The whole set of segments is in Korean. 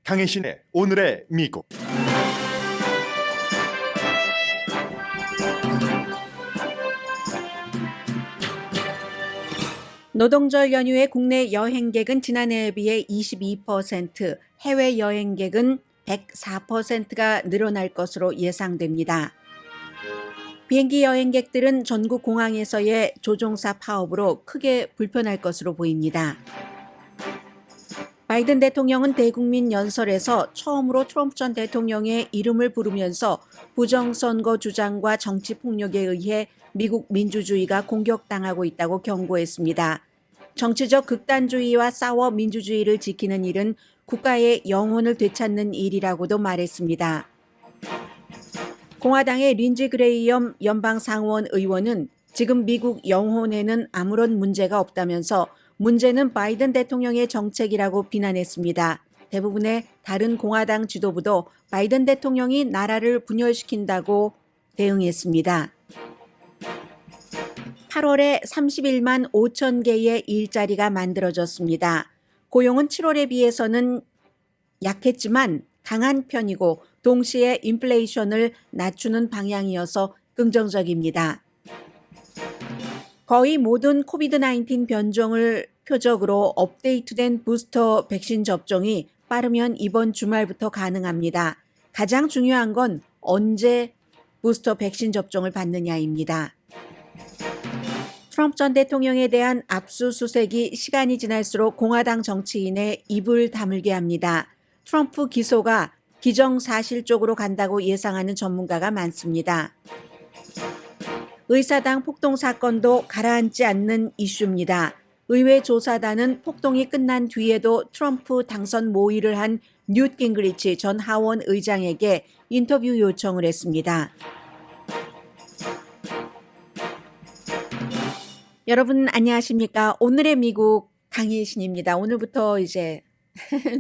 강혜신의 오늘의 미국. 노동절 연휴의 국내 여행객은 지난해에 비해 22%, 해외 여행객은 104%가 늘어날 것으로 예상됩니다. 비행기 여행객들은 전국 공항에서의 조종사 파업으로 크게 불편할 것으로 보입니다. 바이든 대통령은 대국민 연설에서 처음으로 트럼프 전 대통령의 이름을 부르면서 부정선거 주장과 정치 폭력에 의해 미국 민주주의가 공격당하고 있다고 경고했습니다. 정치적 극단주의와 싸워 민주주의를 지키는 일은 국가의 영혼을 되찾는 일이라고도 말했습니다. 공화당의 린지 그레이엄 연방상원 의원은 지금 미국 영혼에는 아무런 문제가 없다면서 문제는 바이든 대통령의 정책이라고 비난했습니다. 대부분의 다른 공화당 지도부도 바이든 대통령이 나라를 분열시킨다고 대응했습니다. 8월에 31만 5천 개의 일자리가 만들어졌습니다. 고용은 7월에 비해서는 약했지만 강한 편이고 동시에 인플레이션을 낮추는 방향이어서 긍정적입니다. 거의 모든 코비드-19 변종을 표적으로 업데이트된 부스터 백신 접종이 빠르면 이번 주말부터 가능합니다. 가장 중요한 건 언제 부스터 백신 접종을 받느냐입니다. 트럼프 전 대통령에 대한 압수수색이 시간이 지날수록 공화당 정치인의 입을 다물게 합니다. 트럼프 기소가 기정사실적으로 간다고 예상하는 전문가가 많습니다. 의사당 폭동 사건도 가라앉지 않는 이슈입니다. 의회 조사단은 폭동이 끝난 뒤에도 트럼프 당선 모의를 한 뉴트 깅그리치 전 하원 의장에게 인터뷰 요청을 했습니다. 여러분 안녕하십니까? 오늘의 미국 강혜신입니다. 오늘부터 이제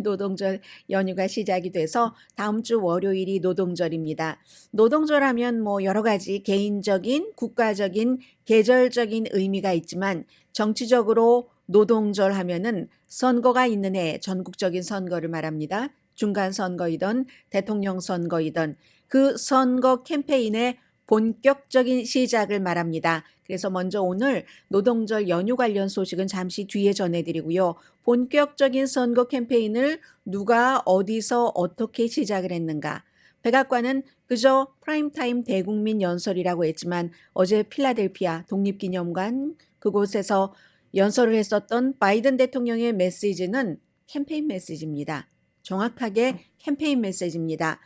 노동절 연휴가 시작이 돼서 다음 주 월요일이 노동절입니다. 노동절 하면 뭐 여러 가지 개인적인, 국가적인, 계절적인 의미가 있지만 정치적으로 노동절 하면은 선거가 있는 해 전국적인 선거를 말합니다. 중간 선거이던 대통령 선거이던 그 선거 캠페인의 본격적인 시작을 말합니다. 그래서 먼저 오늘 노동절 연휴 관련 소식은 잠시 뒤에 전해드리고요. 본격적인 선거 캠페인을 누가 어디서 어떻게 시작을 했는가. 백악관은 그저 프라임타임 대국민 연설이라고 했지만 어제 필라델피아 독립기념관 그곳에서 연설을 했었던 바이든 대통령의 메시지는 캠페인 메시지입니다. 정확하게 캠페인 메시지입니다.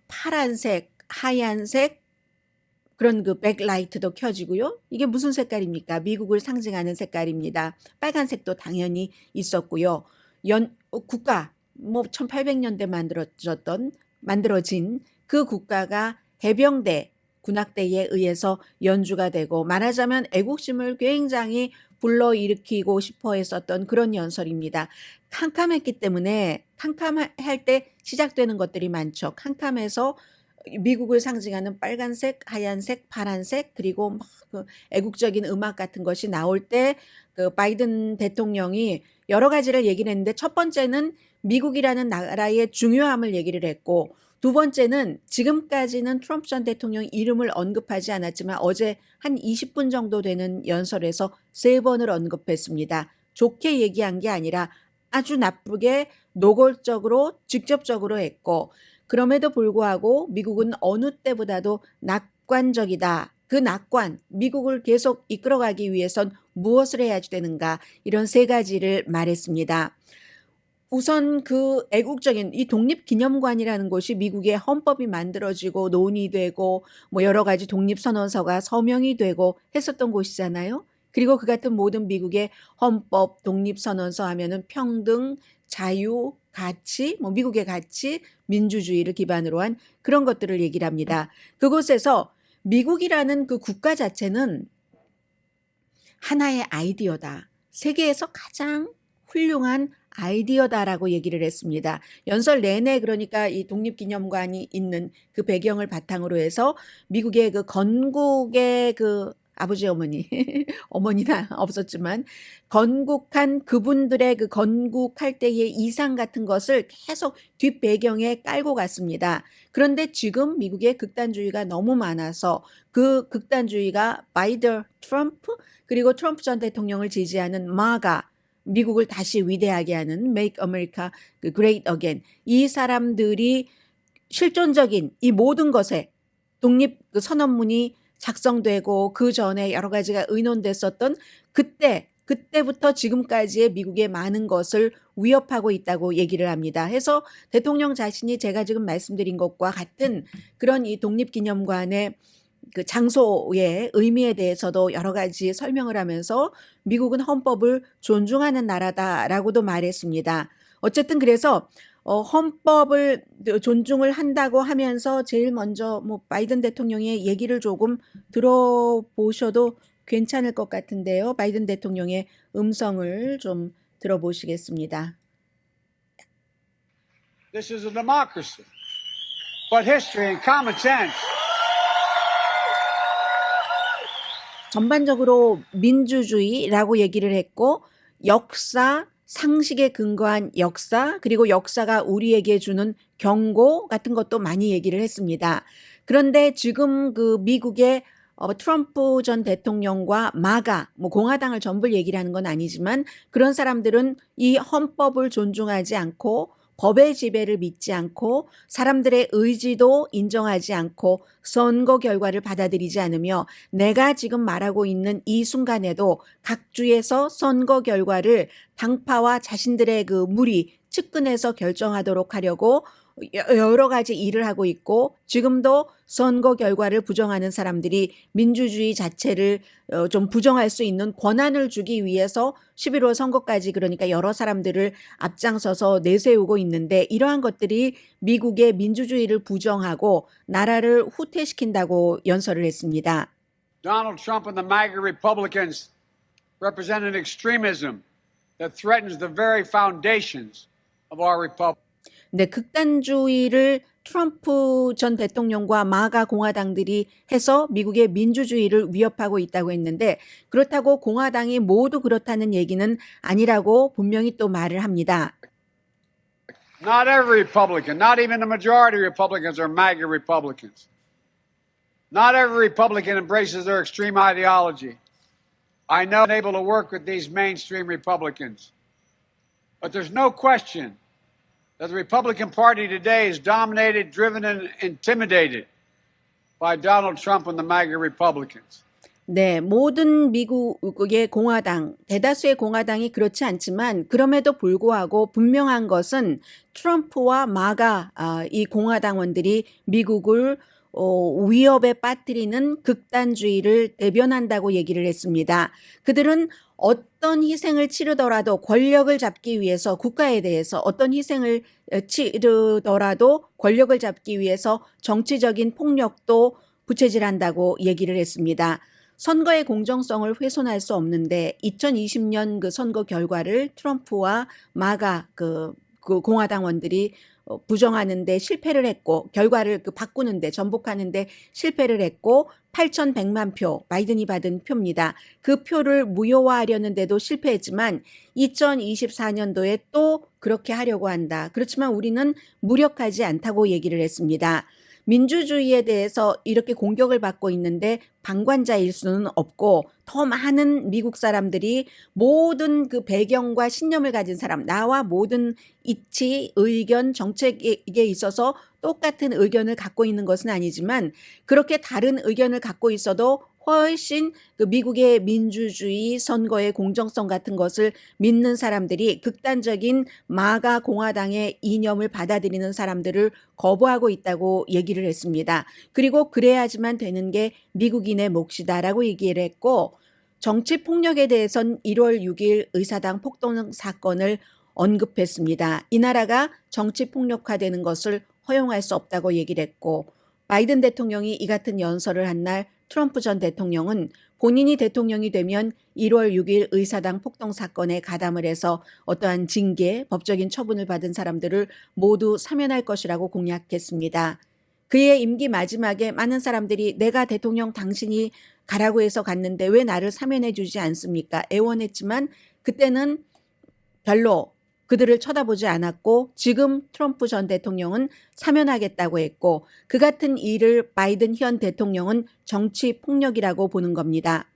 파란색, 하얀색, 그런 그 백라이트도 켜지고요. 이게 무슨 색깔입니까? 미국을 상징하는 색깔입니다. 빨간색도 당연히 있었고요. 국가, 뭐 1800년대 만들어진 그 국가가 해병대, 군악대에 의해서 연주가 되고 말하자면 애국심을 굉장히 불러일으키고 싶어 했었던 그런 연설입니다. 캄캄했기 때문에 캄캄할 때 시작되는 것들이 많죠. 캄캄해서 미국을 상징하는 빨간색, 하얀색, 파란색 그리고 막 그 애국적인 음악 같은 것이 나올 때 그 바이든 대통령이 여러 가지를 얘기를 했는데 첫 번째는 미국이라는 나라의 중요함을 얘기를 했고 두 번째는 지금까지는 트럼프 전 대통령 이름을 언급하지 않았지만 어제 한 20분 정도 되는 연설에서 3번을 언급했습니다. 좋게 얘기한 게 아니라 아주 나쁘게 노골적으로 직접적으로 했고 그럼에도 불구하고 미국은 어느 때보다도 낙관적이다. 그 낙관, 미국을 계속 이끌어가기 위해선 무엇을 해야 되는가 이런 3가지를 말했습니다. 우선 그 애국적인 이 독립기념관이라는 곳이 미국의 헌법이 만들어지고 논의되고 뭐 여러 가지 독립선언서가 서명이 되고 했었던 곳이잖아요. 그리고 그 같은 모든 미국의 헌법, 독립선언서 하면은 평등, 자유, 가치, 뭐 미국의 가치, 민주주의를 기반으로 한 그런 것들을 얘기를 합니다. 그곳에서 미국이라는 그 국가 자체는 하나의 아이디어다. 세계에서 가장 훌륭한 아이디어다라고 얘기를 했습니다. 연설 내내 그러니까 이 독립기념관이 있는 그 배경을 바탕으로 해서 미국의 그 건국의 그 아버지 어머니 어머니는 없었지만 건국한 그분들의 그 건국할 때의 이상 같은 것을 계속 뒷배경에 깔고 갔습니다. 그런데 지금 미국의 극단주의가 너무 많아서 그 극단주의가 바이든 트럼프 그리고 트럼프 전 대통령을 지지하는 마가 미국을 다시 위대하게 하는 Make America Great Again 이 사람들이 실존적인 이 모든 것에 독립 그 선언문이 작성되고 그 전에 여러 가지가 의논됐었던 그때부터 지금까지의 미국의 많은 것을 위협하고 있다고 얘기를 합니다. 해서 대통령 자신이 제가 지금 말씀드린 것과 같은 그런 이 독립기념관의 그 장소의 의미에 대해서도 여러 가지 설명을 하면서 미국은 헌법을 존중하는 나라다라고도 말했습니다. 어쨌든 그래서 헌법을 존중을 한다고 하면서 제일 먼저 뭐 바이든 대통령의 얘기를 조금 들어보셔도 괜찮을 것 같은데요. 바이든 대통령의 음성을 좀 들어보시겠습니다. This is a democracy. But history and common sense. 전반적으로 민주주의라고 얘기를 했고 역사, 상식에 근거한 역사, 그리고 역사가 우리에게 주는 경고 같은 것도 많이 얘기를 했습니다. 그런데 지금 그 미국의 트럼프 전 대통령과 마가, 뭐 공화당을 전부 얘기를 하는 건 아니지만 그런 사람들은 이 헌법을 존중하지 않고 법의 지배를 믿지 않고 사람들의 의지도 인정하지 않고 선거 결과를 받아들이지 않으며 내가 지금 말하고 있는 이 순간에도 각 주에서 선거 결과를 당파와 자신들의 그 무리 측근에서 결정하도록 하려고 여러 가지 일을 하고 있고 지금도 선거 결과를 부정하는 사람들이 민주주의 자체를 좀 부정할 수 있는 권한을 주기 위해서 11월 선거까지 그러니까 여러 사람들을 앞장서서 내세우고 있는데 이러한 것들이 미국의 민주주의를 부정하고 나라를 후퇴시킨다고 연설을 했습니다. Donald Trump and the MAGA Republicans represent an extremism that threatens the very foundations of our republic. 네, 극단주의를 트럼프 전 대통령과 마가 공화당들이 해서 미국의 민주주의를 위협하고 있다고 했는데 그렇다고 공화당이 모두 그렇다는 얘기는 아니라고 분명히 또 말을 합니다. Not every Republican, not even the majority of Republicans are MAGA Republicans. Not every Republican embraces their extreme ideology. I know I'm able to work with these mainstream Republicans. But there's no question that the Republican Party today is dominated, driven, and intimidated by Donald Trump and the MAGA Republicans. 네, 모든 미국의 공화당, 대다수의 공화당이 그렇지 않지만 그럼에도 불구하고 분명한 것은 트럼프와 마가 이 공화당원들이 미국을 위협에 빠뜨리는 극단주의를 대변한다고 얘기를 했습니다. 그들은 어떤 희생을 치르더라도 권력을 잡기 위해서 국가에 대해서 어떤 희생을 치르더라도 권력을 잡기 위해서 정치적인 폭력도 부채질한다고 얘기를 했습니다. 선거의 공정성을 훼손할 수 없는데 2020년 그 선거 결과를 트럼프와 마가 그 공화당원들이 부정하는데 실패를 했고 결과를 바꾸는데 전복하는데 실패를 했고 8,100만 표 바이든이 받은 표입니다. 그 표를 무효화하려는데도 실패했지만 2024년도에 또 그렇게 하려고 한다. 그렇지만 우리는 무력하지 않다고 얘기를 했습니다. 민주주의에 대해서 이렇게 공격을 받고 있는데 방관자일 수는 없고 더 많은 미국 사람들이 모든 그 배경과 신념을 가진 사람, 나와 모든 이치, 의견, 정책에 있어서 똑같은 의견을 갖고 있는 것은 아니지만 그렇게 다른 의견을 갖고 있어도 훨씬 그 미국의 민주주의 선거의 공정성 같은 것을 믿는 사람들이 극단적인 마가 공화당의 이념을 받아들이는 사람들을 거부하고 있다고 얘기를 했습니다. 그리고 그래야지만 되는 게 미국인의 몫이다라고 얘기를 했고 정치폭력에 대해선 1월 6일 의사당 폭동 사건을 언급했습니다. 이 나라가 정치폭력화되는 것을 허용할 수 없다고 얘기를 했고 바이든 대통령이 이 같은 연설을 한 날 트럼프 전 대통령은 본인이 대통령이 되면 1월 6일 의사당 폭동 사건에 가담을 해서 어떠한 징계, 법적인 처분을 받은 사람들을 모두 사면할 것이라고 공약했습니다. 그의 임기 마지막에 많은 사람들이 내가 대통령 당신이 가라고 해서 갔는데 왜 나를 사면해 주지 않습니까? 애원했지만 그때는 별로 그들을 쳐다보지 않았고 지금 트럼프 전 대통령은 사면하겠다고 했고 그 같은 일을 바이든 현 대통령은 정치 폭력이라고 보는 겁니다.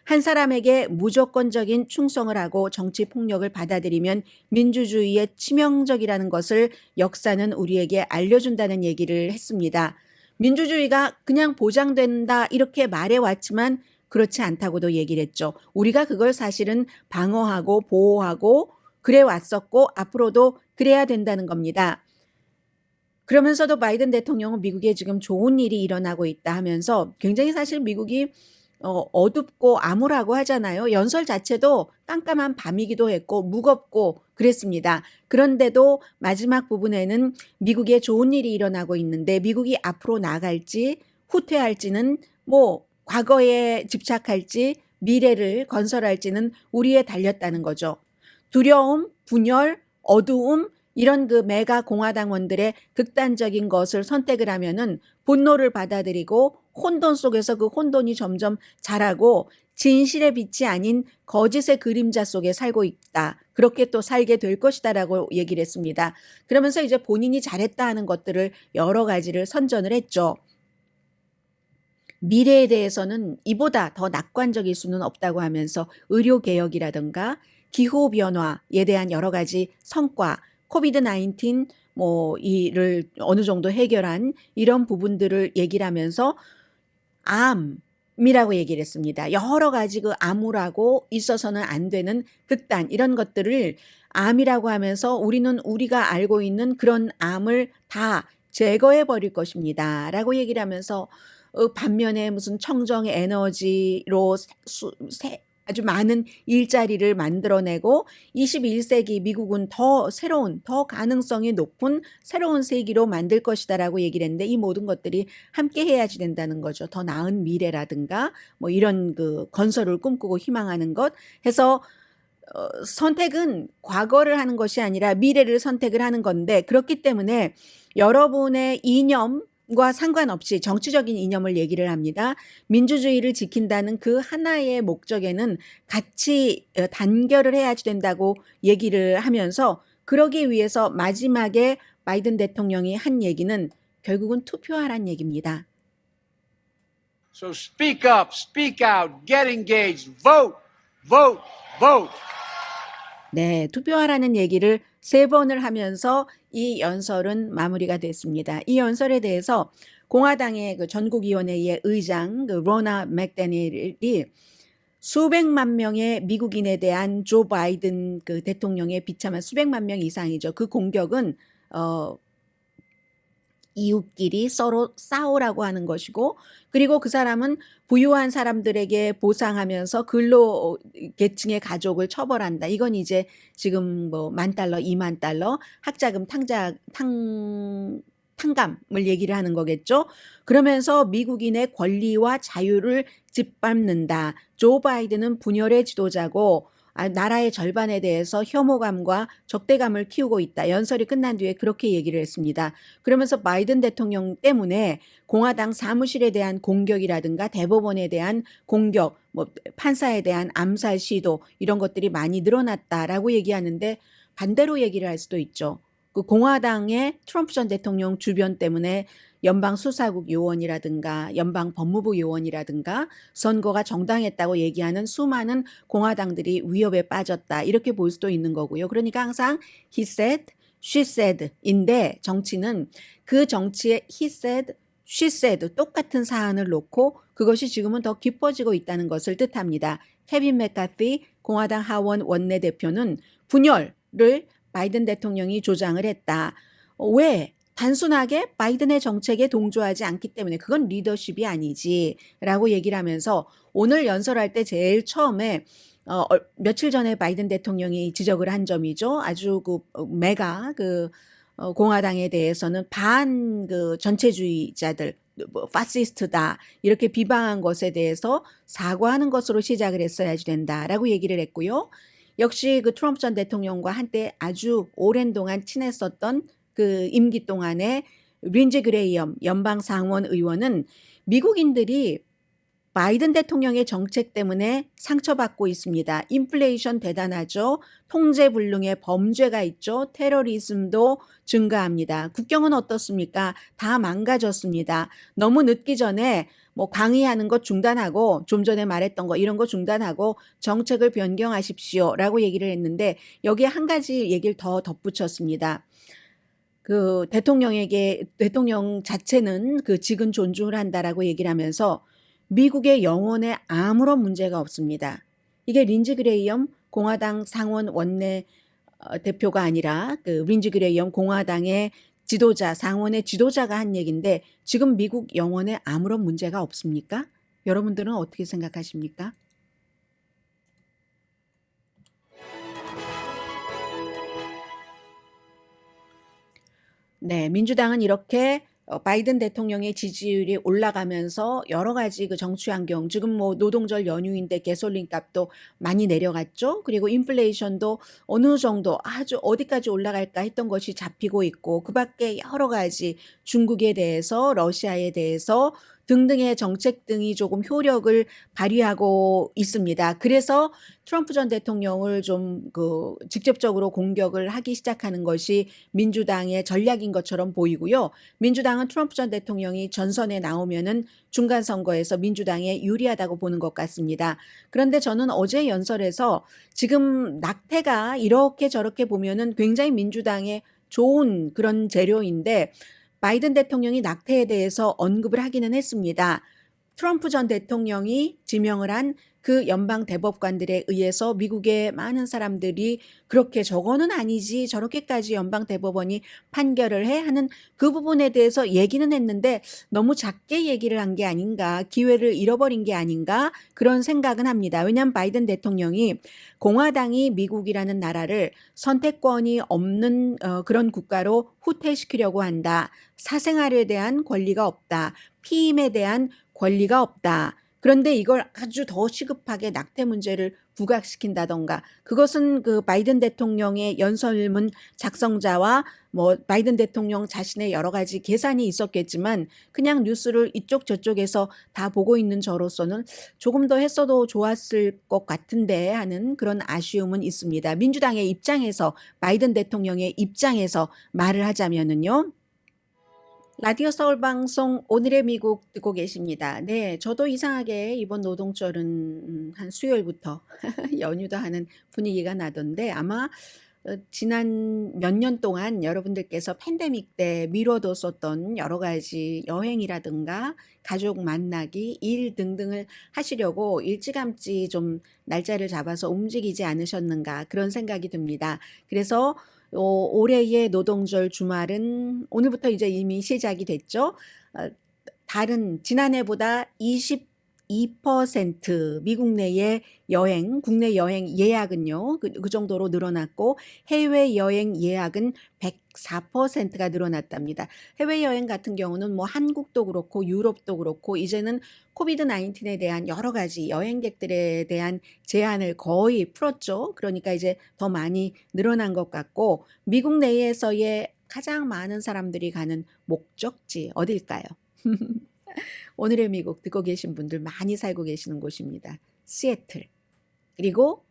한 사람에게 무조건적인 충성을 하고 정치 폭력을 받아들이면 민주주의에 치명적이라는 것을 역사는 우리에게 알려준다는 얘기를 했습니다. 민주주의가 그냥 보장된다 이렇게 말해왔지만 그렇지 않다고도 얘기를 했죠. 우리가 그걸 사실은 방어하고 보호하고 그래 왔었고 앞으로도 그래야 된다는 겁니다. 그러면서도 바이든 대통령은 미국에 지금 좋은 일이 일어나고 있다 하면서 굉장히 사실 미국이 어둡고 암울하고 하잖아요. 연설 자체도 깜깜한 밤이기도 했고 무겁고 그랬습니다. 그런데도 마지막 부분에는 미국에 좋은 일이 일어나고 있는데 미국이 앞으로 나갈지 후퇴할지는 뭐 과거에 집착할지 미래를 건설할지는 우리에 달렸다는 거죠. 두려움, 분열, 어두움 이런 그 메가 공화당원들의 극단적인 것을 선택을 하면은 분노를 받아들이고 혼돈 속에서 그 혼돈이 점점 자라고 진실의 빛이 아닌 거짓의 그림자 속에 살고 있다. 그렇게 또 살게 될 것이다라고 얘기를 했습니다. 그러면서 이제 본인이 잘했다 하는 것들을 여러 가지를 선전을 했죠. 미래에 대해서는 이보다 더 낙관적일 수는 없다고 하면서 의료개혁이라든가 기후변화에 대한 여러 가지 성과, 코비드-19 뭐 이를 어느 정도 해결한 이런 부분들을 얘기를 하면서 암이라고 얘기를 했습니다. 여러 가지 그 암울하고 있어서는 안 되는 극단 이런 것들을 암이라고 하면서 우리는 우리가 알고 있는 그런 암을 다 제거해 버릴 것입니다. 라고 얘기를 하면서 반면에 무슨 청정 에너지로 아주 많은 일자리를 만들어내고 21세기 미국은 더 새로운 더 가능성이 높은 새로운 세기로 만들 것이다라고 얘기를 했는데 이 모든 것들이 함께 해야지 된다는 거죠. 더 나은 미래라든가 뭐 이런 그 건설을 꿈꾸고 희망하는 것 해서 선택은 과거를 하는 것이 아니라 미래를 선택을 하는 건데 그렇기 때문에 여러분의 이념과 상관없이 정치적인 이념을 얘기를 합니다. 민주주의를 지킨다는 그 하나의 목적에는 같이 단결을 해야지 된다고 얘기를 하면서 그러기 위해서 마지막에 바이든 대통령이 한 얘기는 결국은 투표하란 얘기입니다. So speak up, speak out, get engaged, vote, vote, vote. 네, 투표하라는 얘기를 3번을 하면서 이 연설은 마무리가 됐습니다. 이 연설에 대해서 공화당의 그 전국위원회의 의장 그 로나 맥데니엘이 수백만 명의 미국인에 대한 조 바이든 그 대통령의 비참한 수백만 명 이상이죠. 그 공격은 이웃끼리 서로 싸우라고 하는 것이고 그리고 그 사람은 부유한 사람들에게 보상하면서 근로 계층의 가족을 처벌한다. 이건 이제 지금 뭐 $10,000, $20,000 학자금 탕감을 얘기를 하는 거겠죠. 그러면서 미국인의 권리와 자유를 짓밟는다. 조 바이든은 분열의 지도자고 나라의 절반에 대해서 혐오감과 적대감을 키우고 있다. 연설이 끝난 뒤에 그렇게 얘기를 했습니다. 그러면서 바이든 대통령 때문에 공화당 사무실에 대한 공격이라든가 대법원에 대한 공격, 뭐 판사에 대한 암살 시도 이런 것들이 많이 늘어났다라고 얘기하는데 반대로 얘기를 할 수도 있죠. 그 공화당의 트럼프 전 대통령 주변 때문에 연방 수사국 요원이라든가 연방 법무부 요원이라든가 선거가 정당했다고 얘기하는 수많은 공화당들이 위협에 빠졌다. 이렇게 볼 수도 있는 거고요. 그러니까 항상 he said, she said인데 정치는 그 정치의 he said, she said 똑같은 사안을 놓고 그것이 지금은 더 깊어지고 있다는 것을 뜻합니다. 케빈 맥카티 공화당 하원 원내대표는 분열을 바이든 대통령이 조장을 했다. 왜? 단순하게 바이든의 정책에 동조하지 않기 때문에 그건 리더십이 아니지 라고 얘기를 하면서 오늘 연설할 때 제일 처음에 며칠 전에 바이든 대통령이 지적을 한 점이죠. 아주 그 메가 그 공화당에 대해서는 반 그 전체주의자들 뭐 파시스트다 이렇게 비방한 것에 대해서 사과하는 것으로 시작을 했어야지 된다라고 얘기를 했고요. 역시 그 트럼프 전 대통령과 한때 아주 오랜 동안 친했었던 그 임기 동안에 린지 그레이엄 연방 상원 의원은 미국인들이 바이든 대통령의 정책 때문에 상처받고 있습니다. 인플레이션 대단하죠. 통제불능의 범죄가 있죠. 테러리즘도 증가합니다. 국경은 어떻습니까? 다 망가졌습니다. 너무 늦기 전에 뭐 강의하는 것 중단하고 좀 전에 말했던 거 이런 거 중단하고 정책을 변경하십시오라고 얘기를 했는데 여기에 한 가지 얘기를 더 덧붙였습니다. 그 대통령 자체는 그 직은 존중을 한다라고 얘기를 하면서 미국의 영원에 아무런 문제가 없습니다. 이게 린지 그레이엄 공화당 상원 원내 대표가 아니라 그 린지 그레이엄 공화당의 지도자, 상원의 지도자가 한 얘기인데 지금 미국 영원에 아무런 문제가 없습니까? 여러분들은 어떻게 생각하십니까? 네, 민주당은 이렇게 바이든 대통령의 지지율이 올라가면서 여러 가지 그 정치 환경, 지금 뭐 노동절 연휴인데 가솔린 값도 많이 내려갔죠. 그리고 인플레이션도 어느 정도 아주 어디까지 올라갈까 했던 것이 잡히고 있고, 그 밖에 여러 가지 중국에 대해서, 러시아에 대해서 등등의 정책 등이 조금 효력을 발휘하고 있습니다. 그래서 트럼프 전 대통령을 좀 그 직접적으로 공격을 하기 시작하는 것이 민주당의 전략인 것처럼 보이고요. 민주당은 트럼프 전 대통령이 전선에 나오면은 중간 선거에서 민주당에 유리하다고 보는 것 같습니다. 그런데 저는 어제 연설에서 지금 낙태가 이렇게 저렇게 보면은 굉장히 민주당에 좋은 그런 재료인데 바이든 대통령이 낙태에 대해서 언급을 하기는 했습니다. 트럼프 전 대통령이 지명을 한 그 연방 대법관들에 의해서 미국의 많은 사람들이 그렇게 저거는 아니지 저렇게까지 연방 대법원이 판결을 해 하는 그 부분에 대해서 얘기는 했는데 너무 작게 얘기를 한 게 아닌가, 기회를 잃어버린 게 아닌가 그런 생각은 합니다. 왜냐하면 바이든 대통령이 공화당이 미국이라는 나라를 선택권이 없는 그런 국가로 후퇴시키려고 한다. 사생활에 대한 권리가 없다. 피임에 대한 권리가 없다. 그런데 이걸 아주 더 시급하게 낙태 문제를 부각시킨다던가 그것은 그 바이든 대통령의 연설문 작성자와 뭐 바이든 대통령 자신의 여러 가지 계산이 있었겠지만 그냥 뉴스를 이쪽 저쪽에서 다 보고 있는 저로서는 조금 더 했어도 좋았을 것 같은데 하는 그런 아쉬움은 있습니다. 민주당의 입장에서 바이든 대통령의 입장에서 말을 하자면은요. 라디오 서울 방송 오늘의 미국 듣고 계십니다. 네, 저도 이상하게 이번 노동절은 한 수요일부터 연휴도 하는 분위기가 나던데 아마 지난 몇 년 동안 여러분들께서 팬데믹 때 미뤄뒀었던 여러 가지 여행이라든가 가족 만나기, 일 등등을 하시려고 일찌감치 좀 날짜를 잡아서 움직이지 않으셨는가 그런 생각이 듭니다. 그래서 올해의 노동절 주말은 오늘부터 이제 이미 시작이 됐죠. 다른 지난해보다 22% 미국 내의 여행, 국내 여행 예약은요, 그 정도로 늘어났고, 해외여행 예약은 104%가 늘어났답니다. 해외여행 같은 경우는 뭐 한국도 그렇고, 유럽도 그렇고, 이제는 코비드 19에 대한 여러 가지 여행객들에 대한 제한을 거의 풀었죠. 그러니까 이제 더 많이 늘어난 것 같고, 미국 내에서의 가장 많은 사람들이 가는 목적지 어딜까요? 오늘의 미국 듣고 계신 분들 많이 살고 계시는 곳입니다. 시애틀. 그리고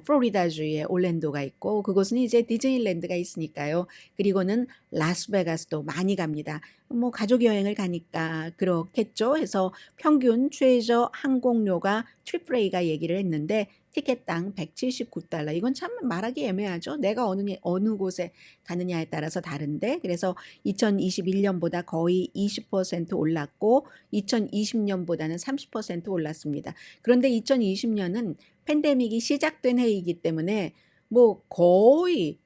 플로리다주의 올랜도가 있고 그곳은 이제 디즈니랜드가 있으니까요. 그리고는 라스베가스도 많이 갑니다. 뭐 가족 여행을 가니까 그렇겠죠. 해서 평균 최저 항공료가 AAA가 얘기를 했는데 티켓당 $179. 이건 참 말하기 애매하죠. 내가 어느 곳에 가느냐에 따라서 다른데 그래서 2021년보다 거의 20% 올랐고 2020년보다는 30% 올랐습니다. 그런데 2020년은 팬데믹이 시작된 해이기 때문에 뭐 거의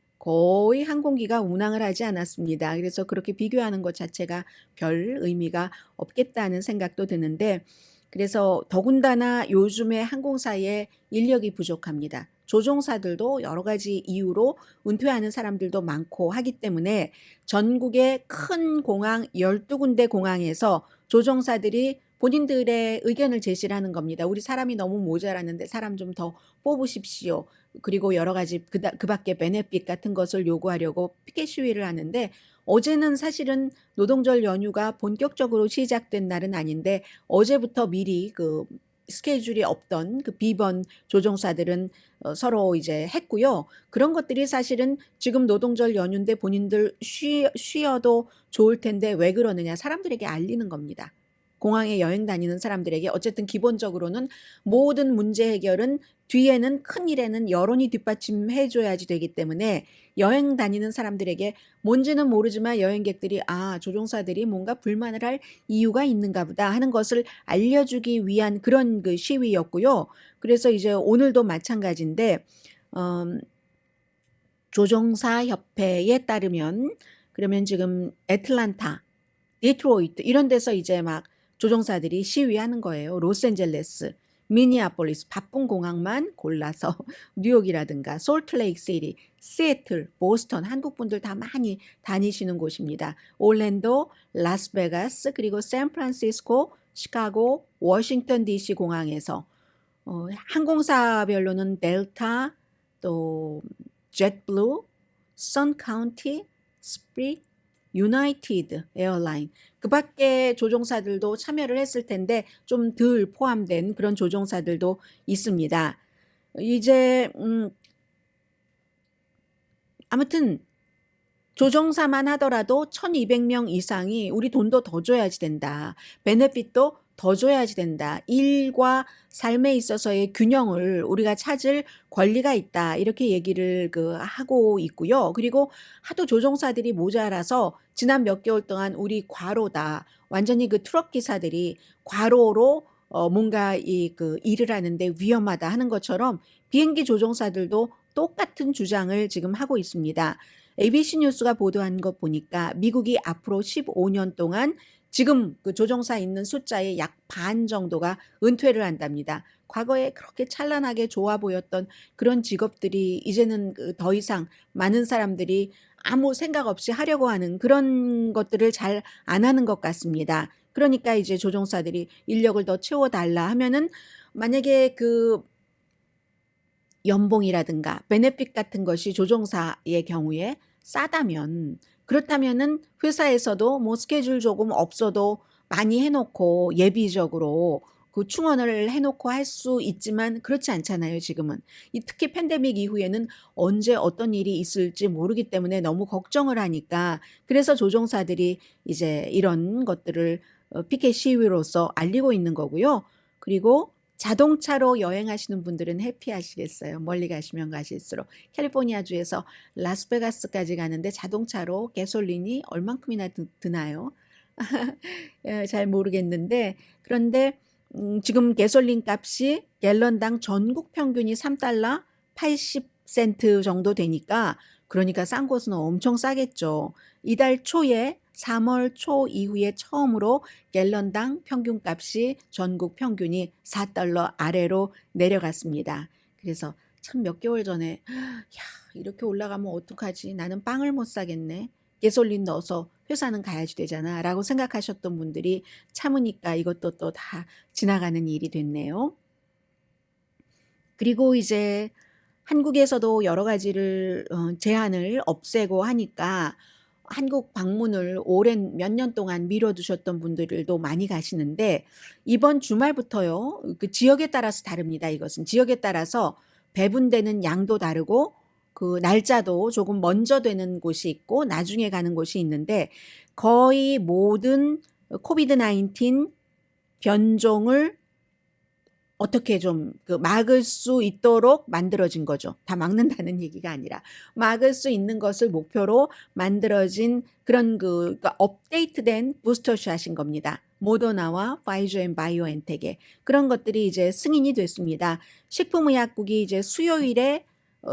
항공기가 운항을 하지 않았습니다. 그래서 그렇게 비교하는 것 자체가 별 의미가 없겠다는 생각도 드는데 그래서 더군다나 요즘에 항공사에 인력이 부족합니다. 조종사들도 여러 가지 이유로 은퇴하는 사람들도 많고 하기 때문에 전국의 큰 공항 12군데 공항에서 조종사들이 본인들의 의견을 제시를 하는 겁니다. 우리 사람이 너무 모자라는데 사람 좀 더 뽑으십시오. 그리고 여러 가지 그 밖에 베네핏 같은 것을 요구하려고 피켓 시위를 하는데, 어제는 사실은 노동절 연휴가 본격적으로 시작된 날은 아닌데 어제부터 미리 그 스케줄이 없던 그 비번 조종사들은 서로 이제 했고요. 그런 것들이 사실은 지금 노동절 연휴인데 본인들 쉬어도 좋을 텐데 왜 그러느냐, 사람들에게 알리는 겁니다. 공항에 여행 다니는 사람들에게 어쨌든 기본적으로는 모든 문제 해결은 뒤에는 큰 일에는 여론이 뒷받침해 줘야지 되기 때문에 여행 다니는 사람들에게 뭔지는 모르지만 여행객들이 조종사들이 뭔가 불만을 할 이유가 있는가 보다 하는 것을 알려주기 위한 그런 그 시위였고요. 그래서 이제 오늘도 마찬가지인데 조종사 협회에 따르면, 그러면 지금 애틀란타, 디트로이트 이런 데서 이제 막 조종사들이 시위하는 거예요. 로스앤젤레스, 미니애폴리스 바쁜 공항만 골라서 뉴욕이라든가 솔트레이크 시티, 시애틀, 보스턴, 한국 분들 다 많이 다니시는 곳입니다. 올랜도, 라스베가스, 그리고 샌프란시스코, 시카고, 워싱턴 DC 공항에서 항공사별로는 델타, 또 jetblue, 선카운티, 스프릿, 유나이티드 에어라인, 그 밖에 조종사들도 참여를 했을 텐데 좀 덜 포함된 그런 조종사들도 있습니다. 이제 아무튼 조종사만 하더라도 1200명 이상이 우리 돈도 더 줘야지 된다, 베네핏도 더 줘야지 된다, 일과 삶에 있어서의 균형을 우리가 찾을 권리가 있다, 이렇게 얘기를 하고 있고요. 그리고 하도 조종사들이 모자라서 지난 몇 개월 동안 우리 과로다, 완전히 그 트럭 기사들이 과로로 뭔가 일을 하는데 위험하다 하는 것처럼 비행기 조종사들도 똑같은 주장을 지금 하고 있습니다. ABC 뉴스가 보도한 것 보니까 미국이 앞으로 15년 동안 지금 그 조종사 있는 숫자의 약 반 정도가 은퇴를 한답니다. 과거에 그렇게 찬란하게 좋아 보였던 그런 직업들이 이제는 더 이상 많은 사람들이 아무 생각 없이 하려고 하는 그런 것들을 잘 안 하는 것 같습니다. 그러니까 이제 조종사들이 인력을 더 채워달라 하면은, 만약에 그 연봉이라든가 베네핏 같은 것이 조종사의 경우에 싸다면, 그렇다면은 회사에서도 뭐 스케줄 조금 없어도 많이 해놓고 예비적으로 그 충원을 해놓고 할 수 있지만 그렇지 않잖아요, 지금은. 특히 팬데믹 이후에는 언제 어떤 일이 있을지 모르기 때문에 너무 걱정을 하니까, 그래서 조종사들이 이제 이런 것들을 피켓 시위로서 알리고 있는 거고요. 그리고 자동차로 여행하시는 분들은 해피하시겠어요. 멀리 가시면 가실수록. 캘리포니아주에서 라스베가스까지 가는데 자동차로 가솔린이 얼만큼이나 드나요? 잘 모르겠는데, 그런데 지금 가솔린 값이 갤런당 전국 평균이 3달러 80센트 정도 되니까, 그러니까 싼 곳은 엄청 싸겠죠. 이달 초에 3월 초 이후에 처음으로 갤런당 평균값이 전국 평균이 4달러 아래로 내려갔습니다. 그래서 참 몇 개월 전에 야, 이렇게 올라가면 어떡하지? 나는 빵을 못 사겠네. 가솔린 넣어서 회사는 가야지 되잖아 라고 생각하셨던 분들이 참으니까 이것도 또 다 지나가는 일이 됐네요. 그리고 이제 한국에서도 여러 가지를 제한을 없애고 하니까 한국 방문을 오랜 몇 년 동안 미뤄두셨던 분들도 많이 가시는데, 이번 주말부터요, 그 지역에 따라서 다릅니다. 이것은 지역에 따라서 배분되는 양도 다르고 그 날짜도 조금 먼저 되는 곳이 있고 나중에 가는 곳이 있는데, 거의 모든 코비드-19 변종을 어떻게 좀 막을 수 있도록 만들어진 거죠. 다 막는다는 얘기가 아니라 막을 수 있는 것을 목표로 만들어진 그런 그러니까 업데이트된 부스터샷인 겁니다. 모더나와 파이저 앤 바이오엔텍의 그런 것들이 이제 승인이 됐습니다. 식품의약국이 이제 수요일에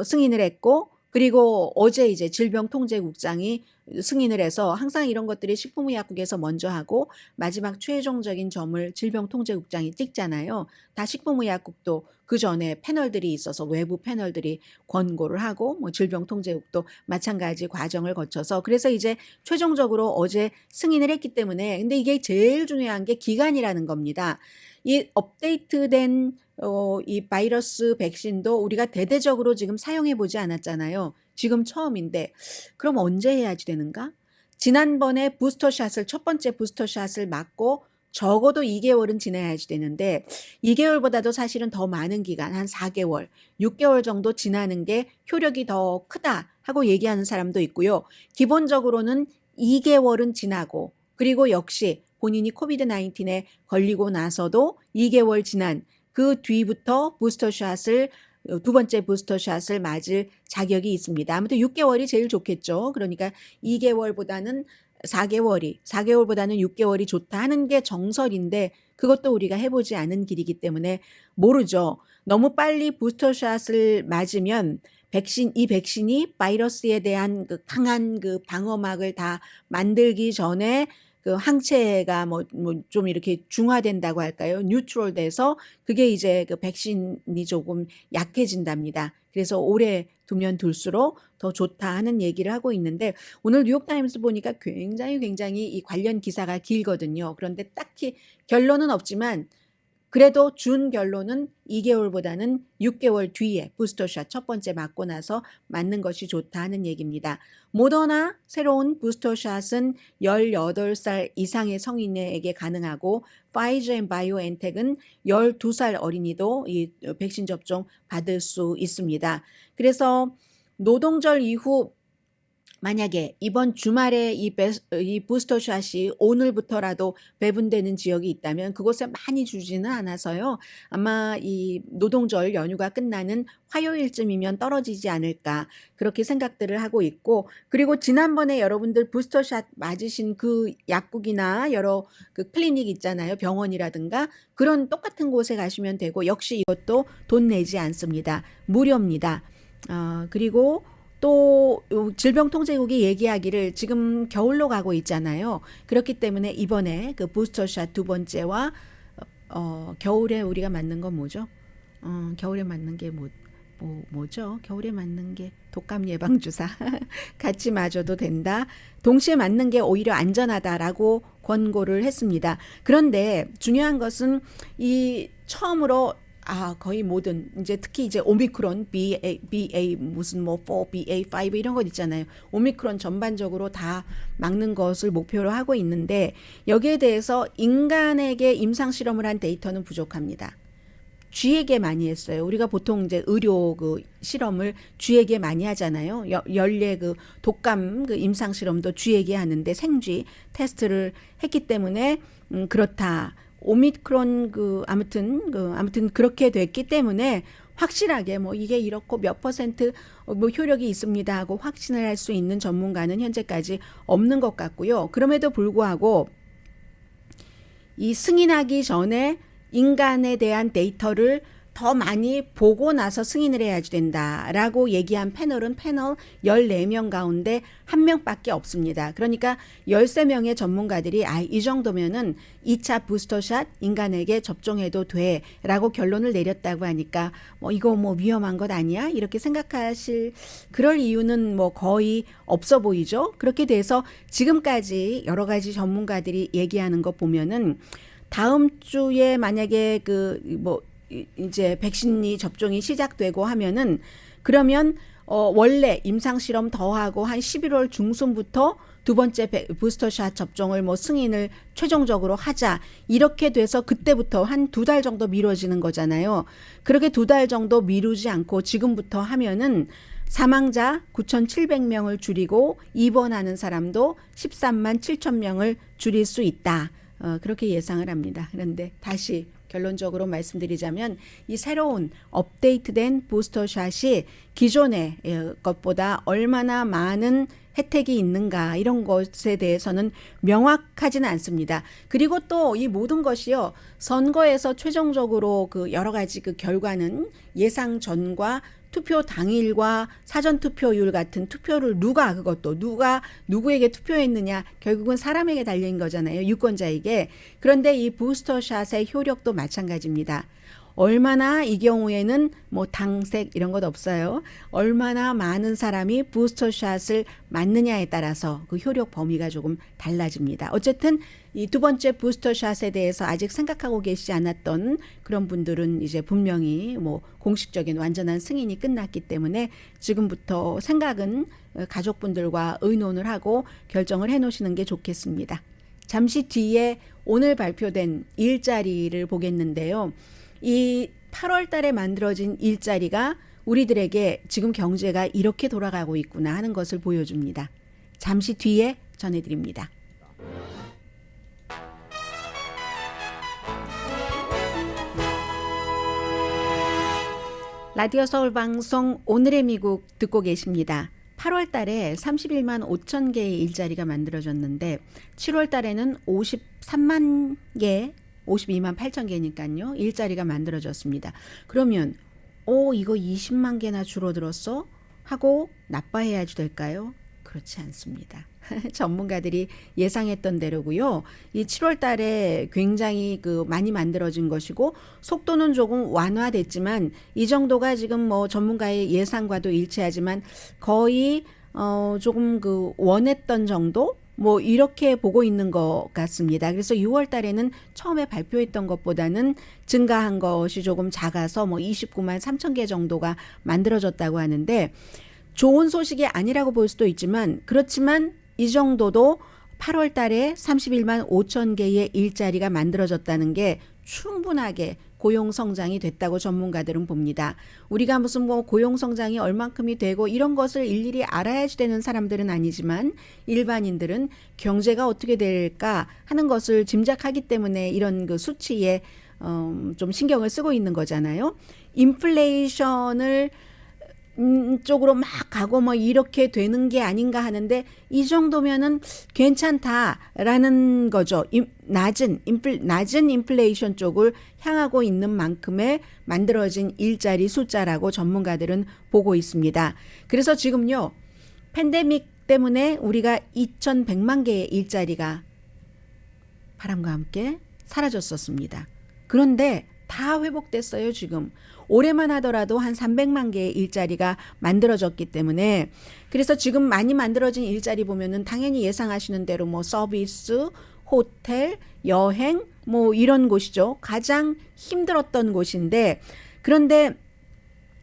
승인을 했고, 그리고 어제 이제 질병통제국장이 승인을 해서, 항상 이런 것들이 식품의약국에서 먼저 하고 마지막 최종적인 점을 질병통제국장이 찍잖아요. 다 식품의약국도 그 전에 패널들이 있어서 외부 패널들이 권고를 하고, 뭐 질병통제국도 마찬가지 과정을 거쳐서, 그래서 이제 최종적으로 어제 승인을 했기 때문에, 근데 이게 제일 중요한 게 기간이라는 겁니다. 이 업데이트된 이 바이러스 백신도 우리가 대대적으로 지금 사용해 보지 않았잖아요. 지금 처음인데 그럼 언제 해야지 되는가? 지난번에 부스터샷을 첫 번째 부스터샷을 맞고 적어도 2개월은 지나야지 되는데 2개월보다도 사실은 더 많은 기간 한 4개월, 6개월 정도 지나는 게 효력이 더 크다 하고 얘기하는 사람도 있고요. 기본적으로는 2개월은 지나고 그리고 역시 본인이 코비드 19에 걸리고 나서도 2개월 지난 그 뒤부터 부스터샷을 두 번째 부스터샷을 맞을 자격이 있습니다. 아무튼 6개월이 제일 좋겠죠. 그러니까 2개월보다는 4개월보다는 6개월이 좋다 하는 게 정설인데 그것도 우리가 해보지 않은 길이기 때문에 모르죠. 너무 빨리 부스터샷을 맞으면 이 백신이 바이러스에 대한 그 강한 그 방어막을 다 만들기 전에 그 항체가 좀 이렇게 중화된다고 할까요? 뉴트럴 돼서 그게 이제 그 백신이 조금 약해진답니다. 그래서 오래 두면 둘수록 더 좋다 하는 얘기를 하고 있는데 오늘 뉴욕타임스 보니까 굉장히 이 관련 기사가 길거든요. 그런데 딱히 결론은 없지만 그래도 준 결론은 2개월보다는 6개월 뒤에 부스터샷 첫 번째 맞고 나서 맞는 것이 좋다 하는 얘기입니다. 모더나 새로운 부스터샷은 18살 이상의 성인에게 가능하고 파이저 앤 바이오엔텍은 12살 어린이도 이 백신 접종 받을 수 있습니다. 그래서 노동절 이후 만약에 이번 주말에 이 부스터샷이 오늘부터라도 배분되는 지역이 있다면 그곳에 많이 주지는 않아서요. 아마 이 노동절 연휴가 끝나는 화요일쯤이면 떨어지지 않을까 그렇게 생각들을 하고 있고 그리고 지난번에 여러분들 부스터샷 맞으신 그 약국이나 여러 그 클리닉 있잖아요. 병원이라든가 그런 똑같은 곳에 가시면 되고 역시 이것도 돈 내지 않습니다. 무료입니다. 그리고 또 질병통제국이 얘기하기를 지금 겨울로 가고 있잖아요. 그렇기 때문에 이번에 그 부스터샷 두 번째와 겨울에 우리가 맞는 건 뭐죠? 겨울에 맞는 게 뭐죠? 겨울에 맞는 게 독감 예방 주사 같이 맞아도 된다. 동시에 맞는 게 오히려 안전하다라고 권고를 했습니다. 그런데 중요한 것은 이 처음으로 거의 모든 이제 특히 이제 오미크론 BA 무슨 4 BA5 이런 것 있잖아요. 오미크론 전반적으로 다 막는 것을 목표로 하고 있는데 여기에 대해서 인간에게 임상 실험을 한 데이터는 부족합니다. 쥐에게 많이 했어요. 우리가 보통 이제 의료 그 실험을 쥐에게 많이 하잖아요. 연례 그 독감 그 임상 실험도 쥐에게 하는데 생쥐 테스트를 했기 때문에 그렇다. 오미크론 아무튼 그렇게 됐기 때문에 확실하게 이게 이렇고 몇 퍼센트 효력이 있습니다 하고 확신을 할 수 있는 전문가는 현재까지 없는 것 같고요. 그럼에도 불구하고 이 승인하기 전에 인간에 대한 데이터를 더 많이 보고 나서 승인을 해야지 된다라고 얘기한 패널 14명 가운데 1명밖에 없습니다. 그러니까 13명의 전문가들이 이 정도면은 2차 부스터샷 인간에게 접종해도 돼라고 결론을 내렸다고 하니까 이거 위험한 것 아니야? 이렇게 생각하실 그럴 이유는 거의 없어 보이죠. 그렇게 돼서 지금까지 여러 가지 전문가들이 얘기하는 거 보면은 다음 주에 만약에 이제 백신이 접종이 시작되고 하면은 그러면 원래 임상 실험 더하고 한 11월 중순부터 두 번째 부스터샷 접종을 승인을 최종적으로 하자 이렇게 돼서 그때부터 한 2달 정도 미뤄지는 거잖아요. 그렇게 2달 정도 미루지 않고 지금부터 하면은 사망자 9,700명을 줄이고 입원하는 사람도 13만 7천 명을 줄일 수 있다. 그렇게 예상을 합니다. 그런데 다시 결론적으로 말씀드리자면 이 새로운 업데이트된 부스터샷이 기존의 것보다 얼마나 많은 혜택이 있는가 이런 것에 대해서는 명확하지는 않습니다. 그리고 또 이 모든 것이요 선거에서 최종적으로 그 여러 가지 그 결과는 예상 전과 투표 당일과 사전 투표율 같은 투표를 누가 누구에게 투표했느냐 결국은 사람에게 달린 거잖아요. 유권자에게. 그런데 이 부스터샷의 효력도 마찬가지입니다. 얼마나 이 경우에는 뭐 당색 이런 것 없어요. 얼마나 많은 사람이 부스터샷을 맞느냐에 따라서 그 효력 범위가 조금 달라집니다. 어쨌든 이 두 번째 부스터샷에 대해서 아직 생각하고 계시지 않았던 그런 분들은 이제 분명히 뭐 공식적인 완전한 승인이 끝났기 때문에 지금부터 생각은 가족분들과 의논을 하고 결정을 해 놓으시는 게 좋겠습니다. 잠시 뒤에 오늘 발표된 일자리를 보겠는데요. 이 8월 달에 만들어진 일자리가 우리들에게 지금 경제가 이렇게 돌아가고 있구나 하는 것을 보여줍니다. 잠시 뒤에 전해드립니다. 라디오 서울 방송 오늘의 미국 듣고 계십니다. 8월 달에 31만 5천 개의 일자리가 만들어졌는데 7월 달에는 53만 개, 52만 8천 개니까요. 일자리가 만들어졌습니다. 그러면 이거 20만 개나 줄어들었어? 하고 나빠해야지 될까요? 그렇지 않습니다. 전문가들이 예상했던 대로고요. 이 7월 달에 굉장히 많이 만들어진 것이고 속도는 조금 완화됐지만 이 정도가 지금 뭐 전문가의 예상과도 일치하지만 거의 조금 원했던 정도 뭐 이렇게 보고 있는 것 같습니다. 그래서 6월 달에는 처음에 발표했던 것보다는 증가한 것이 조금 작아서 뭐 29만 3천 개 정도가 만들어졌다고 하는데 좋은 소식이 아니라고 볼 수도 있지만 그렇지만 이 정도도 8월 달에 31만 5천 개의 일자리가 만들어졌다는 게 충분하게 고용 성장이 됐다고 전문가들은 봅니다. 우리가 무슨 뭐 고용 성장이 얼만큼이 되고 이런 것을 일일이 알아야지 되는 사람들은 아니지만 일반인들은 경제가 어떻게 될까 하는 것을 짐작하기 때문에 이런 수치에 좀 신경을 쓰고 있는 거잖아요. 인플레이션을 쪽으로 막 가고 뭐 이렇게 되는 게 아닌가 하는데 이 정도면은 괜찮다라는 거죠. 낮은 인플레이션 쪽을 향하고 있는 만큼의 만들어진 일자리 숫자라고 전문가들은 보고 있습니다. 그래서 지금요. 팬데믹 때문에 우리가 2,100만 개의 일자리가 바람과 함께 사라졌었습니다. 그런데 다 회복됐어요, 지금. 올해만 하더라도 한 300만 개의 일자리가 만들어졌기 때문에 그래서 지금 많이 만들어진 일자리 보면은 당연히 예상하시는 대로 뭐 서비스, 호텔, 여행 뭐 이런 곳이죠. 가장 힘들었던 곳인데 그런데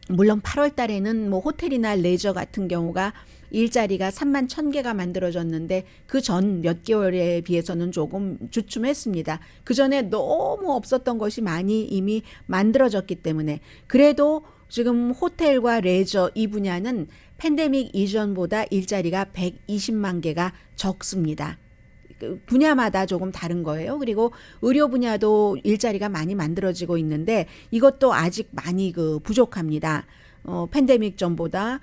물론 8월 달에는 뭐 호텔이나 레저 같은 경우가 일자리가 3만 1,000개가 만들어졌는데 그 전 몇 개월에 비해서는 조금 주춤했습니다. 그 전에 너무 없었던 것이 많이 이미 만들어졌기 때문에 그래도 지금 호텔과 레저 이 분야는 팬데믹 이전보다 일자리가 120만 개가 적습니다. 분야마다 조금 다른 거예요. 그리고 의료 분야도 일자리가 많이 만들어지고 있는데 이것도 아직 많이 부족합니다. 팬데믹 전보다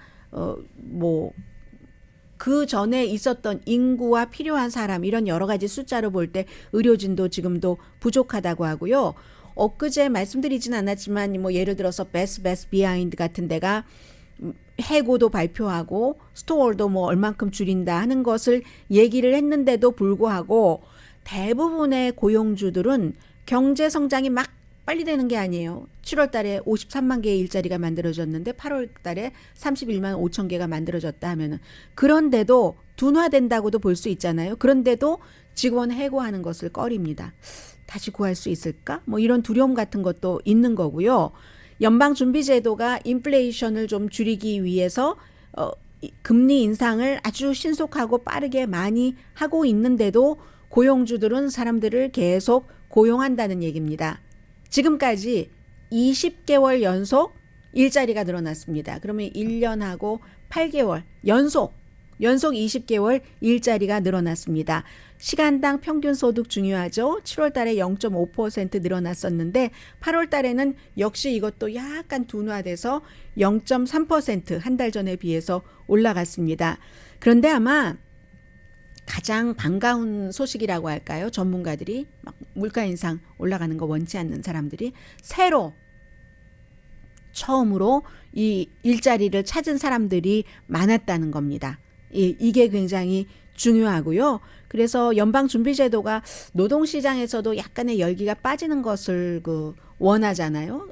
그 전에 있었던 인구와 필요한 사람 이런 여러 가지 숫자로 볼 때 의료진도 지금도 부족하다고 하고요. 엊그제 말씀드리진 않았지만 뭐 예를 들어서 베스트 비하인드 같은 데가 해고도 발표하고 스토어도 뭐 얼만큼 줄인다 하는 것을 얘기를 했는데도 불구하고 대부분의 고용주들은 경제 성장이 막 빨리 되는 게 아니에요. 7월 달에 53만 개의 일자리가 만들어졌는데 8월 달에 31만 5천 개가 만들어졌다 하면은 그런데도 둔화된다고도 볼 수 있잖아요. 그런데도 직원 해고하는 것을 꺼립니다. 다시 구할 수 있을까? 뭐 이런 두려움 같은 것도 있는 거고요. 연방준비제도가 인플레이션을 좀 줄이기 위해서 금리 인상을 아주 신속하고 빠르게 많이 하고 있는데도 고용주들은 사람들을 계속 고용한다는 얘기입니다. 지금까지 20개월 연속 일자리가 늘어났습니다. 그러면 1년하고 8개월 연속 20개월 일자리가 늘어났습니다. 시간당 평균 소득 중요하죠. 7월 달에 0.5% 늘어났었는데 8월 달에는 역시 이것도 약간 둔화돼서 0.3% 한 달 전에 비해서 올라갔습니다. 그런데 아마 가장 반가운 소식이라고 할까요? 전문가들이 막 물가 인상 올라가는 거 원치 않는 사람들이 새로 처음으로 이 일자리를 찾은 사람들이 많았다는 겁니다. 이게 굉장히 중요하고요. 그래서 연방준비제도가 노동시장에서도 약간의 열기가 빠지는 것을 원하잖아요.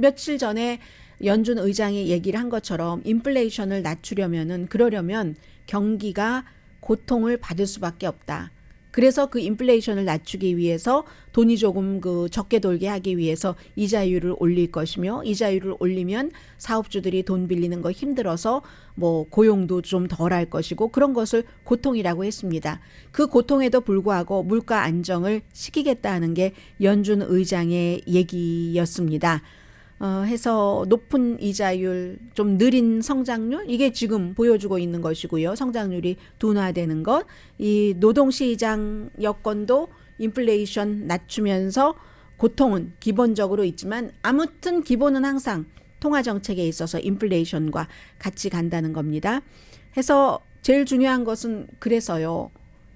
며칠 전에 연준 의장이 얘기를 한 것처럼 인플레이션을 낮추려면은 그러려면 경기가 고통을 받을 수밖에 없다. 그래서 그 인플레이션을 낮추기 위해서 돈이 조금 적게 돌게 하기 위해서 이자율을 올릴 것이며 이자율을 올리면 사업주들이 돈 빌리는 거 힘들어서 뭐 고용도 좀 덜 할 것이고 그런 것을 고통이라고 했습니다. 그 고통에도 불구하고 물가 안정을 시키겠다는 게 연준 의장의 얘기였습니다. 해서 높은 이자율, 좀 느린 성장률, 이게 지금 보여주고 있는 것이고요. 성장률이 둔화되는 것, 이 노동시장 여건도 인플레이션 낮추면서 고통은 기본적으로 있지만 아무튼 기본은 항상 통화정책에 있어서 인플레이션과 같이 간다는 겁니다. 해서 제일 중요한 것은 그래서요.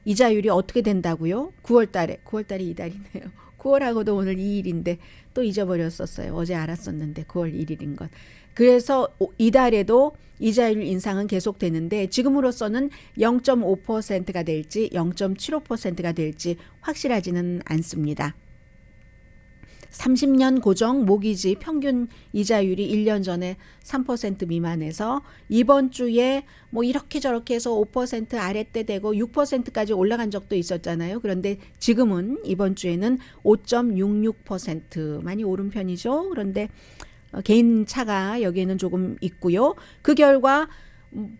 이자율이 어떻게 된다고요? 9월달이 이달이네요. 9월하고도 오늘 2일인데 또 잊어버렸었어요. 어제 알았었는데 9월 1일인 것. 그래서 이달에도 이자율 인상은 계속되는데 지금으로서는 0.5%가 될지 0.75%가 될지 확실하지는 않습니다. 30년 고정 모기지 평균 이자율이 1년 전에 3% 미만에서 이번 주에 뭐 이렇게 저렇게 해서 5% 아랫대 되고 6%까지 올라간 적도 있었잖아요. 그런데 지금은 이번 주에는 5.66% 많이 오른 편이죠. 그런데 개인 차가 여기에는 조금 있고요. 그 결과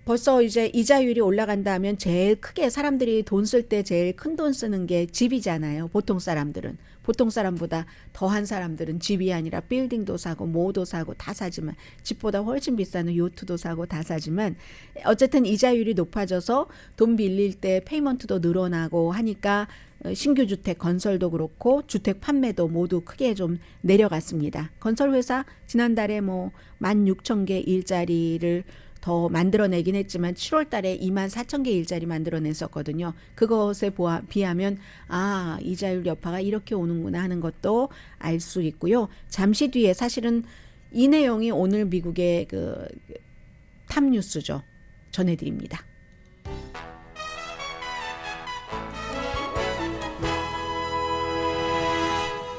벌써 이제 이자율이 올라간다 하면 제일 크게 사람들이 돈 쓸 때 제일 큰 돈 쓰는 게 집이잖아요. 보통 사람보다 더한 사람들은 집이 아니라 빌딩도 사고 뭐도 사고 다 사지만 집보다 훨씬 비싼 요트도 사고 다 사지만 어쨌든 이자율이 높아져서 돈 빌릴 때 페이먼트도 늘어나고 하니까 신규 주택 건설도 그렇고 주택 판매도 모두 크게 좀 내려갔습니다. 건설회사 지난달에 뭐 16,000개 일자리를 더 만들어내긴 했지만 7월 달에 24,000개 일자리 만들어냈었거든요. 그것에 비하면 이자율 여파가 이렇게 오는구나 하는 것도 알 수 있고요. 잠시 뒤에 사실은 이 내용이 오늘 미국의 탑뉴스죠. 전해드립니다.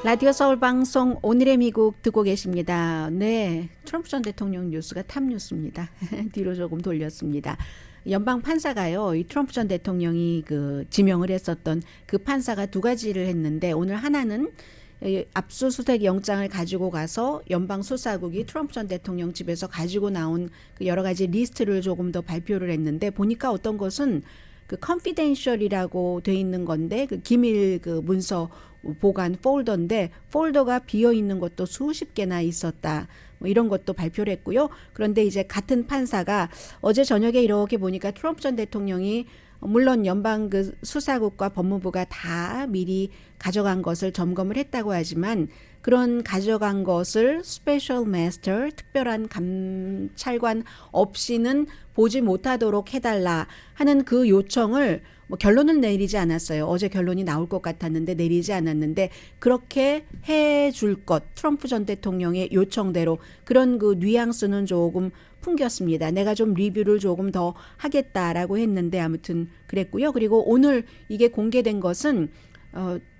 라디오 서울 방송 오늘의 미국 듣고 계십니다. 네, 트럼프 전 대통령 뉴스가 탑뉴스입니다. 뒤로 조금 돌렸습니다. 연방 판사가요, 이 트럼프 전 대통령이 지명을 했었던 그 판사가 두 가지를 했는데 오늘 하나는 압수수색 영장을 가지고 가서 연방 수사국이 트럼프 전 대통령 집에서 가지고 나온 여러 가지 리스트를 조금 더 발표를 했는데 보니까 어떤 것은 confidential이라고 돼 있는 건데 기밀 문서 보관 폴더인데 폴더가 비어 있는 것도 수십 개나 있었다. 뭐 이런 것도 발표를 했고요. 그런데 이제 같은 판사가 어제 저녁에 이렇게 보니까 트럼프 전 대통령이 물론 연방 수사국과 법무부가 다 미리 가져간 것을 점검을 했다고 하지만 그런 가져간 것을 스페셜 마스터 특별한 감찰관 없이는 보지 못하도록 해달라 하는 그 요청을 뭐 결론은 내리지 않았어요. 어제 결론이 나올 것 같았는데 내리지 않았는데 그렇게 해줄 것 트럼프 전 대통령의 요청대로 그런 뉘앙스는 조금 풍겼습니다. 내가 좀 리뷰를 조금 더 하겠다라고 했는데 아무튼 그랬고요. 그리고 오늘 이게 공개된 것은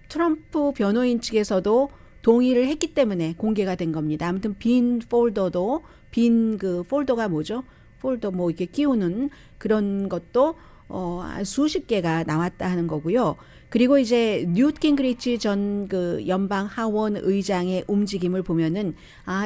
트럼프 변호인 측에서도 동의를 했기 때문에 공개가 된 겁니다. 아무튼 빈 폴더도 빈 폴더가 뭐죠? 폴더 뭐 이렇게 끼우는 그런 것도 수십 개가 나왔다 하는 거고요. 그리고 이제 뉴트 깅그리치 전 연방 하원 의장의 움직임을 보면은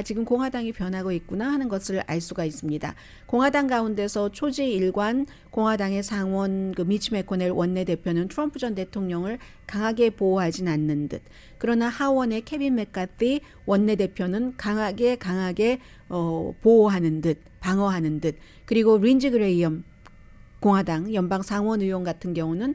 지금 공화당이 변하고 있구나 하는 것을 알 수가 있습니다. 공화당 가운데서 초지 일관 공화당의 상원 미치 매코넬 원내대표는 트럼프 전 대통령을 강하게 보호하진 않는 듯. 그러나 하원의 케빈 맥카티 원내대표는 강하게 보호하는 듯, 방어하는 듯. 그리고 린지 그레이엄 공화당 연방 상원 의원 같은 경우는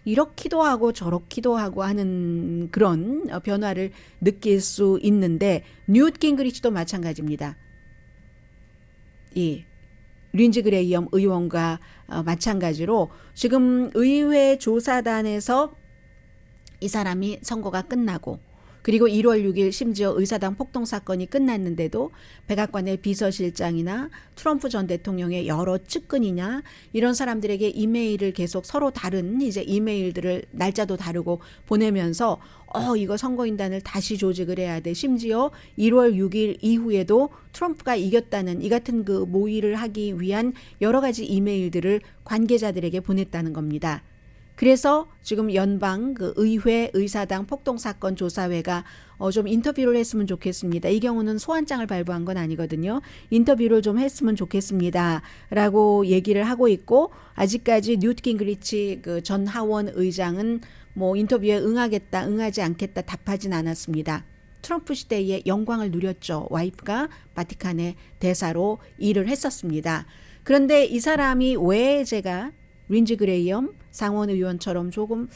이렇기도 하고 저렇기도 하고 하는 그런 변화를 느낄 수 있는데 뉴트 깅그리치도 마찬가지입니다. 린지 그레이엄 의원과 마찬가지로 지금 의회 조사단에서 이 사람이 선거가 끝나고 그리고 1월 6일 심지어 의사당 폭동 사건이 끝났는데도 백악관의 비서실장이나 트럼프 전 대통령의 여러 측근이냐 이런 사람들에게 이메일을 계속 서로 다른 이제 이메일들을 날짜도 다르고 보내면서 이거 선거인단을 다시 조직을 해야 돼. 심지어 1월 6일 이후에도 트럼프가 이겼다는 이 같은 그 모의를 하기 위한 여러 가지 이메일들을 관계자들에게 보냈다는 겁니다. 그래서 지금 연방 그 의회 의사당 폭동 사건 조사회가 좀 인터뷰를 했으면 좋겠습니다. 이 경우는 소환장을 발부한 건 아니거든요. 인터뷰를 좀 했으면 좋겠습니다라고 얘기를 하고 있고 아직까지 뉴트 깅그리치 그 전 하원 의장은 뭐 인터뷰에 응하겠다, 응하지 않겠다 답하진 않았습니다. 트럼프 시대의 영광을 누렸죠. 와이프가 바티칸의 대사로 일을 했었습니다. 그런데 이 사람이 왜 제가 린지 그레이엄 상원 의원처럼 조금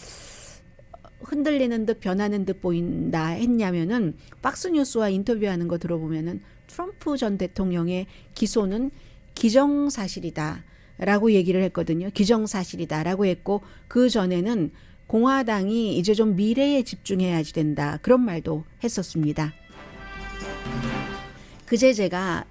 흔들리는 듯 변하는 듯 보인다 했냐면은 박스뉴스와 인터뷰하는 거 들어보면은 트럼프 전 대통령의 기소는 기정사실이다 라고 얘기를 했거든요. 기정사실이다 라고 했고 그 전에는 공화당이 이제 좀 미래에 집중해야지 된다 그런 말도 했었습니다. 그제 제가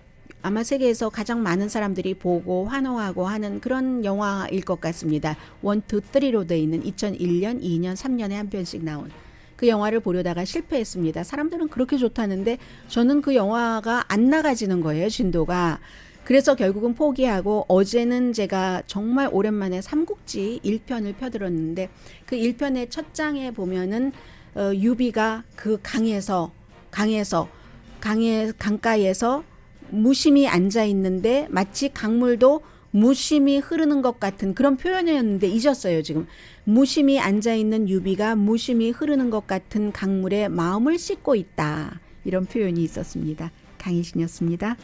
아마 세계에서 가장 많은 사람들이 보고 환호하고 하는 그런 영화일 것 같습니다. 1, 2, 3로 돼 있는 2001년, 2년, 3년에 한 편씩 나온 그 영화를 보려다가 실패했습니다. 사람들은 그렇게 좋다는데 저는 그 영화가 안 나가지는 거예요. 진도가. 그래서 결국은 포기하고 어제는 제가 정말 오랜만에 삼국지 1편을 펴들었는데 그 1편의 첫 장에 보면은 유비가 그 강가에서 무심히 앉아 있는데 마치 강물도 무심히 흐르는 것 같은 그런 표현이었는데 잊었어요. 지금 무심히 앉아 있는 유비가 무심히 흐르는 것 같은 강물에 마음을 씻고 있다 이런 표현이 있었습니다. 강희신이었습니다.